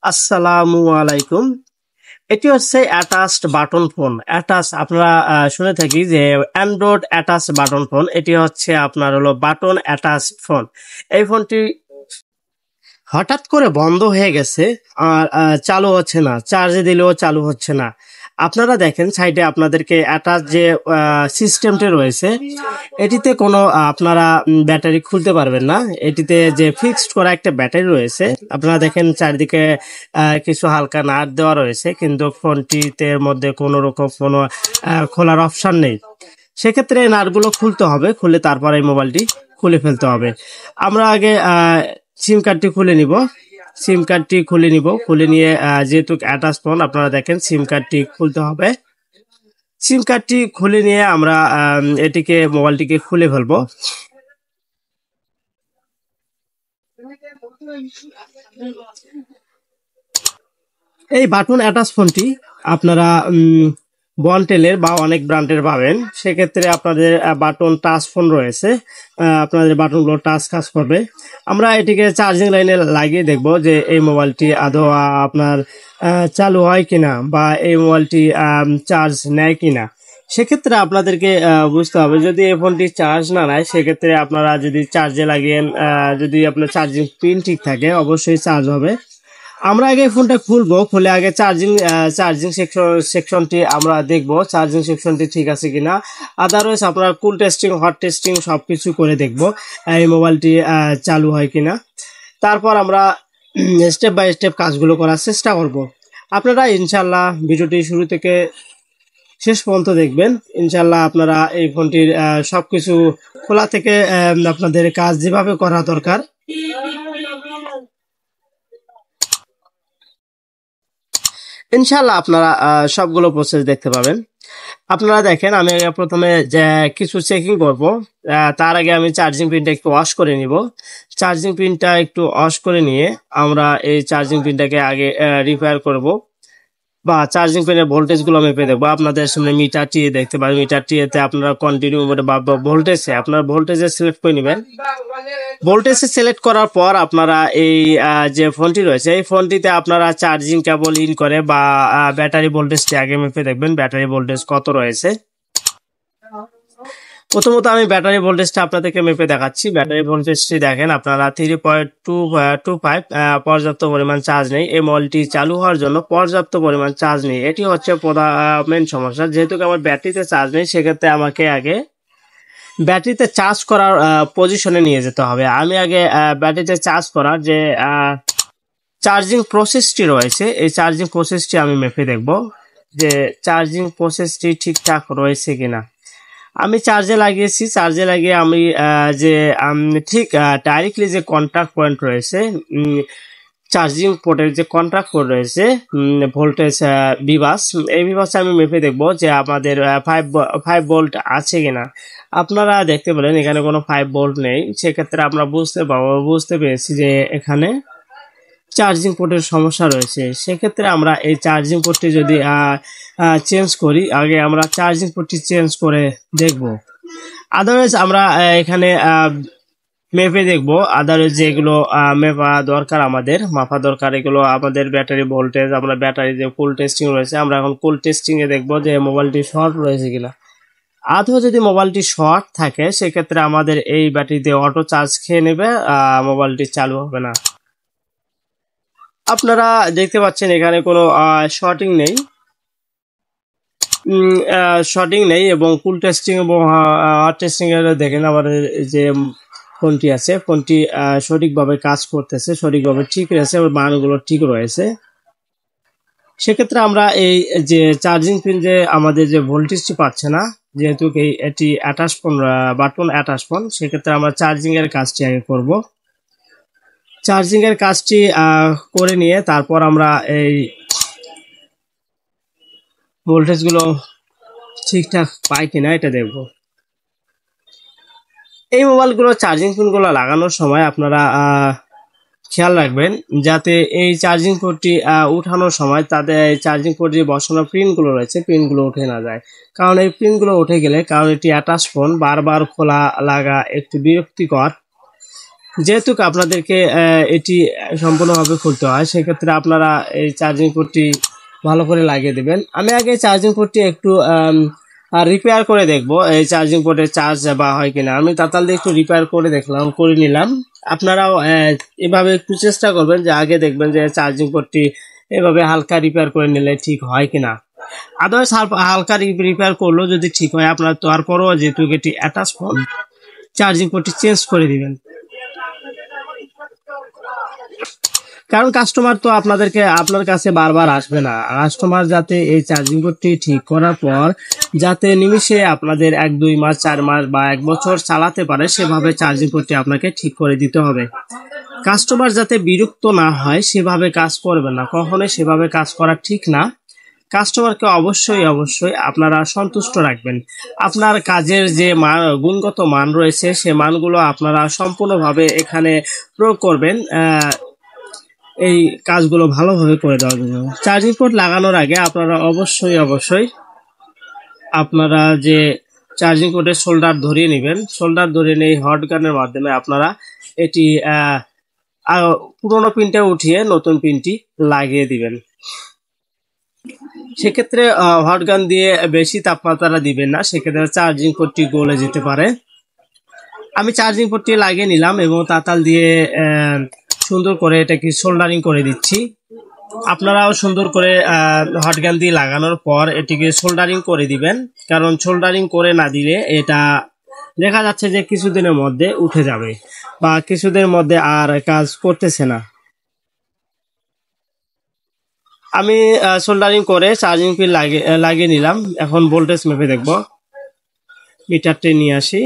আসসালামু আলাইকুম। এটি হচ্ছে অ্যাটাচড বাটন ফোন। অ্যাটাচ আপনারা শুনে থাকি যে অ্যান্ড্রয়েড অ্যাটাচ বাটন ফোন। এটি হচ্ছে আপনার হলো বাটন অ্যাটাচ ফোন। এই ফোনটি হঠাৎ করে বন্ধ হয়ে গেছে আর চালু হচ্ছে না, চার্জে দিলেও চালু হচ্ছে না। আপনারা দেখেন সাইডে আপনাদেরকে অ্যাটাচ যে সিস্টেমটি রয়েছে, এটিতে কোনো আপনারা ব্যাটারি খুলতে পারবেন না। এটিতে যে ফিক্সড করা একটা ব্যাটারি রয়েছে, আপনারা দেখেন চারিদিকে কিছু হালকা নাট দেওয়া রয়েছে, কিন্তু ফোনটিতে মধ্যে কোনো রকম কোনো খোলার অপশন নেই। সেক্ষেত্রে নাটগুলো খুলতে হবে, খুলে তারপরে এই মোবাইলটি খুলে ফেলতে হবে। আমরা আগে সিম কার্ডটি খুলে নিব। সিম কার্ডটি খুলে নিব, খুলে নিয়ে যেহেতু অ্যাটাচ ফোন আপনারা দেখেন সিম কার্ডটি খুলতে হবে। সিম কার্ডটি খুলে নিয়ে আমরা এটিকে মোবাইলটিকে খুলে ফেলবো। এই বাটন অ্যাটাচ ফোনটি আপনারা বনটেলের বা অনেক ব্র্যান্ডের পাবেন। সেক্ষেত্রে আপনাদের বাটন টাচ ফোন রয়েছে, আপনাদের বাটনগুলো টাচ কাজ করবে। আমরা এটিকে চার্জিং লাইনে লাগিয়ে দেখব যে এই মোবাইলটি আদৌ আপনার চালু হয় কিনা বা এই মোবাইলটি চার্জ নেয় কিনা। সেক্ষেত্রে আপনাদেরকে বুঝতে হবে, যদি এই ফোনটি চার্জ না নেয় সেক্ষেত্রে আপনারা যদি চার্জে লাগিয়ে যদি আপনার চার্জিং পিন ঠিক থাকে অবশ্যই চার্জ হবে। আমরা আগে ফোনটা খুলবো, খুলে আগে চার্জিং সেকশনটি আমরা দেখবো চার্জিং সেকশনটি ঠিক আছে কিনা। আদারওয়াইজ আপনার কুল টেস্টিং, হট টেস্টিং সবকিছু করে দেখবো এই মোবাইলটি চালু হয় কিনা। তারপর আমরা স্টেপ বাই স্টেপ কাজগুলো করার চেষ্টা করব। আপনারা ইনশাল্লাহ ভিডিওটি শুরু থেকে শেষ পর্যন্ত দেখবেন। ইনশাল্লাহ আপনারা এই ফোনটির সবকিছু খোলা থেকে আপনাদের কাজ যেভাবে করা দরকার ইনশাল্লাহ আপনারা সবগুলো প্রসেস দেখতে পাবেন। আপনারা দেখেন আমি প্রথমে যে কিছু চেকিং করব, তার আগে আমি চার্জিং পিনটা একটু অফ করে নিব। চার্জিং পিনটা একটু অফ করে নিয়ে আমরা এই চার্জিং পিনটাকে আগে রিপেয়ার করব বা চার্জিং পিনের ভোল্টেজ গুলো মেপে দেখবো। আপনাদের সামনে মিটার টিয়ে দেখতে পাবেন, মিটার টিয়েতে আপনারা কন্টিনিউ বা ভোল্টেজে আপনার ভোল্টেজে সিলেক্ট করে নেবেন। ভোল্টেজে সিলেক্ট করার পর আপনারা এই যে ফোনটি রয়েছে এই ফোনটিতে আপনারা চার্জিং কেবল ইন করে বা ব্যাটারি ভোল্টেজটি আগে মেপে দেখবেন ব্যাটারি ভোল্টেজ কত রয়েছে। প্রথমত আমি ব্যাটারি ভোল্টেজটা আপনাদেরকে মেপে দেখাচ্ছি। ব্যাটারি ভোল্টেজটি দেখেন আপনারা 3.25 পর্যাপ্ত পরিমাণ চার্জ নেই। এই মোবাইলটি চালু হওয়ার জন্য পর্যাপ্ত পরিমাণ চার্জ নেই, এটি হচ্ছে মেন সমস্যা। যেহেতু আমার ব্যাটারিতে চার্জ নেই সেক্ষেত্রে আমাকে আগে ব্যাটারিতে চার্জ করার পজিশনে নিয়ে যেতে হবে। আমি আগে ব্যাটারিতে চার্জ করার যে চার্জিং প্রসেসটি রয়েছে এই চার্জিং প্রসেসটি আমি মেপে দেখব যে চার্জিং প্রসেসটি ঠিকঠাক রয়েছে কিনা। আমি চার্জে লাগিয়েছি, চার্জে লাগিয়ে আমি যে ঠিক ডাইরেক্টলি যে কন্ট্যাক্ট পয়েন্ট রয়েছে, চার্জিং পোর্টের যে কন্ট্যাক্ট পোর্ট রয়েছে ভোল্টেজ বিভাস, এই বিভাসে আমি মেপে দেখব যে আমাদের 5 ভোল্ট আছে কিনা। আপনারা দেখতে পেলেন এখানে কোনো 5 ভোল্ট নেই। সেক্ষেত্রে আমরা বুঝতে পেরেছি যে এখানে চার্জিং পোর্টের সমস্যা রয়েছে। সেক্ষেত্রে আমরা এই চার্জিং পোর্টটি যদি চেঞ্জ করি, আগে আমরা চার্জিং পোর্টটি চেঞ্জ করে দেখব। আদারওয়াইজ আমরা এখানে মেপে দেখবো। আদারওয়াইজ যেগুলো মেপা দরকার আমাদের মাপা দরকার এগুলো আমাদের ব্যাটারি ভোল্টেজ, আমরা ব্যাটারি যে কুল টেস্টিং রয়েছে আমরা এখন কুল টেস্টিং এ দেখবো যে মোবাইলটি শর্ট রয়েছে কিনা। আদৌ যদি মোবাইলটি শর্ট থাকে সেক্ষেত্রে আমাদের এই ব্যাটারিতে অটো চার্জ খেয়ে নেবে, মোবাইলটি চালু হবে না। আপনারা দেখতে পাচ্ছেন এখানে কোনো শর্টিং নেই, এবং কুল টেস্টিং এবং হট টেস্টিং এর দেখেন আমাদের যে ফোনটি আছে ফোনটি সঠিকভাবে কাজ করতেছে, সঠিকভাবে ঠিক রয়েছে, মানগুলো ঠিক রয়েছে। সেক্ষেত্রে আমরা এই যে চার্জিং পিন যে আমাদের যে ভোল্টেজটি পাচ্ছে না, যেহেতু এটি attach phone, button attach phone, সেক্ষেত্রে আমরা চার্জিং এর কাজটি আগে করব। চার্জিং এর কাজটি করে নিয়ে তারপর আমরা এই ভোল্টেজ গুলো ঠিকঠাক পাই কিনা এটা দেখব। এই মোবাইলগুলো চার্জিং পিনগুলো লাগানোর সময় আপনারা খেয়াল রাখবেন যাতে এই চার্জিং পোর্টটি উঠানোর সময় তাদের চার্জিং পোর্ট যে বসানো পিনগুলো রয়েছে পিনগুলো উঠে না যায়। কারণ এই পিনগুলো উঠে গেলে, কারণ এটি অ্যাটাচ ফোন, বারবার খোলা লাগা একটু বিরক্তিকর। যেহেতু আপনাদেরকে এটি সম্পূর্ণভাবে খুলতে হয়, সেক্ষেত্রে আপনারা এই চার্জিং পোর্টটি ভালো করে লাগিয়ে দেবেন। আমি আগে চার্জিং পোর্টটি একটু রিপেয়ার করে দেখব এই চার্জিং পোর্টে চার্জ বা হয় কিনা। আমি তাতাল দিয়ে একটু রিপেয়ার করে নিলাম। আপনারাও এভাবে একটু চেষ্টা করবেন যে আগে দেখবেন যে চার্জিং পোর্টটি এভাবে হালকা রিপেয়ার করে নিলে ঠিক হয় কিনা। আদার্স হালকা রিপেয়ার করলেও যদি ঠিক হয়, আপনার তারপরও যেহেতু এটি অ্যাটাচ ফোন, চার্জিং পোর্টটি চেঞ্জ করে দিবেন। কারণ কাস্টমার তো আপনার কাছে বারবার আসবে না। কাস্টমার যাতে এই চার্জিং পোর্টটি ঠিক করার পর যাতে নিমিষে আপনাদের 1-2 মাস 4 মাস বা 1 বছর চালাতে পারে, সেভাবে চার্জিং পোর্টটি আপনাকে ঠিক করে দিতে হবে। কাস্টমার যাতে বিরক্ত না হয় সেভাবে কাজ করবেন না, কখনোই সেভাবে কাজ করা ঠিক না। কাস্টমারকে অবশ্যই আপনারা সন্তুষ্ট রাখবেন। আপনার কাজের যে গুণগত মান রয়েছে সে মানগুলো আপনারা সম্পূর্ণভাবে এখানে প্রয়োগ করবেন এই কাজগুলো ভালোভাবে করে দেওয়ার জন্য। চার্জিং পোর্ট লাগানোর আগে আপনারা অবশ্যই আপনারা যে চার্জিং পোর্টের শোল্ডার ধরিয়ে নেবেন। শোল্ডার ধরিয়ে নিয়ে হট গানের মাধ্যমে আপনারা এটি পুরোনো পিনটা উঠিয়ে নতুন পিনটি লাগিয়ে দিবেন। সেক্ষেত্রে হট গান দিয়ে বেশি তাপমাত্রা দিবেন না, সেক্ষেত্রে চার্জিং পোর্টটি গলে যেতে পারে। আমি চার্জিং পোর্টটি লাগিয়ে নিলাম এবং তাতাল দিয়ে সুন্দর করে এটাকে সোল্ডারিং করে দিচ্ছি। আপনারাও সুন্দর করে হট গান দিয়ে লাগানোর পর এটিকে সোল্ডারিং করে দিবেন, কারণ সোল্ডারিং করে না দিলে এটা দেখা যাচ্ছে যে কিছুদিনের মধ্যে উঠে যাবে বা কিছুদিনের মধ্যে আর কাজ করতেছে না। আমি সোল্ডারিং করে চার্জিং পিন লাগিয়ে নিলাম। এখন ভোল্টেজ মেপে দেখব। মিটারটি নিয়ে আসি।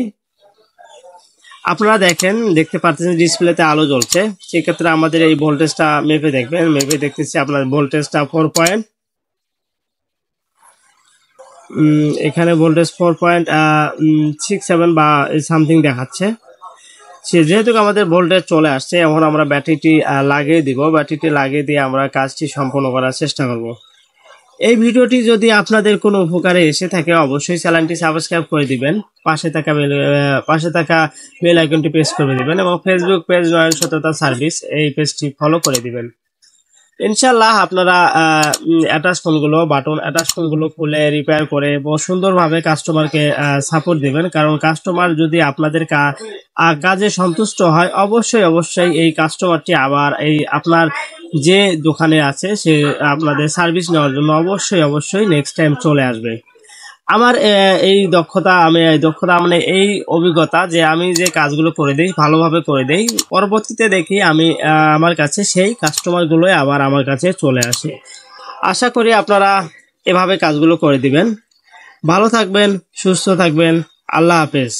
আপনারা দেখতে পাচ্ছেন ডিসপ্লেতে আলো জ্বলছে। সেক্ষেত্রে আমাদের এই ভোল্টেজটা মেপে দেখবেন। মেপে দেখতেছি আপনার ভোল্টেজটা 4. এখানে ভোল্টেজ 4.67 বা সামথিং দেখাচ্ছে। যেহেতু আমাদের ভোল্টেজ চলে আসছে, এখন আমরা ব্যাটারিটি লাগিয়ে দিব। ব্যাটারিটি লাগিয়ে দিয়ে আমরা কাজটি সম্পন্ন করার চেষ্টা করব। এই ভিডিওটি যদি আপনাদের কোনো উপকারে এসে থাকে, অবশ্যই চ্যানেলটি সাবস্ক্রাইব করে দিবেন, পাশে থাকা বেল আইকনটি প্রেস করে দিবেন এবং ফেসবুক পেজ নয়ন সততা সার্ভিস এই পেজটি ফলো করে দিবেন। ইনশাল্লাহ আপনারা বাটন অ্যাটাচ ফোনগুলো খুলে রিপেয়ার করে সুন্দরভাবে কাস্টমারকে সাপোর্ট দিবেন। কারণ কাস্টমার যদি আপনাদের কাজে সন্তুষ্ট হয়, অবশ্যই এই কাস্টমারটি আবার এই আপনার যে দোকানে আছে সে আপনাদের সার্ভিস নেওয়ার জন্য অবশ্যই নেক্সট টাইম চলে আসবে। আমার এই দক্ষতা মানে এই অভিজ্ঞতা যে আমি যে কাজগুলো করে দিই ভালোভাবে করে দেই, পরবর্তীতে দেখি আমার কাছে সেই কাস্টমারগুলোই আবার আমার কাছে চলে আসে। আশা করি আপনারা এভাবে কাজগুলো করে দিবেন। ভালো থাকবেন, সুস্থ থাকবেন। আল্লাহ হাফেজ।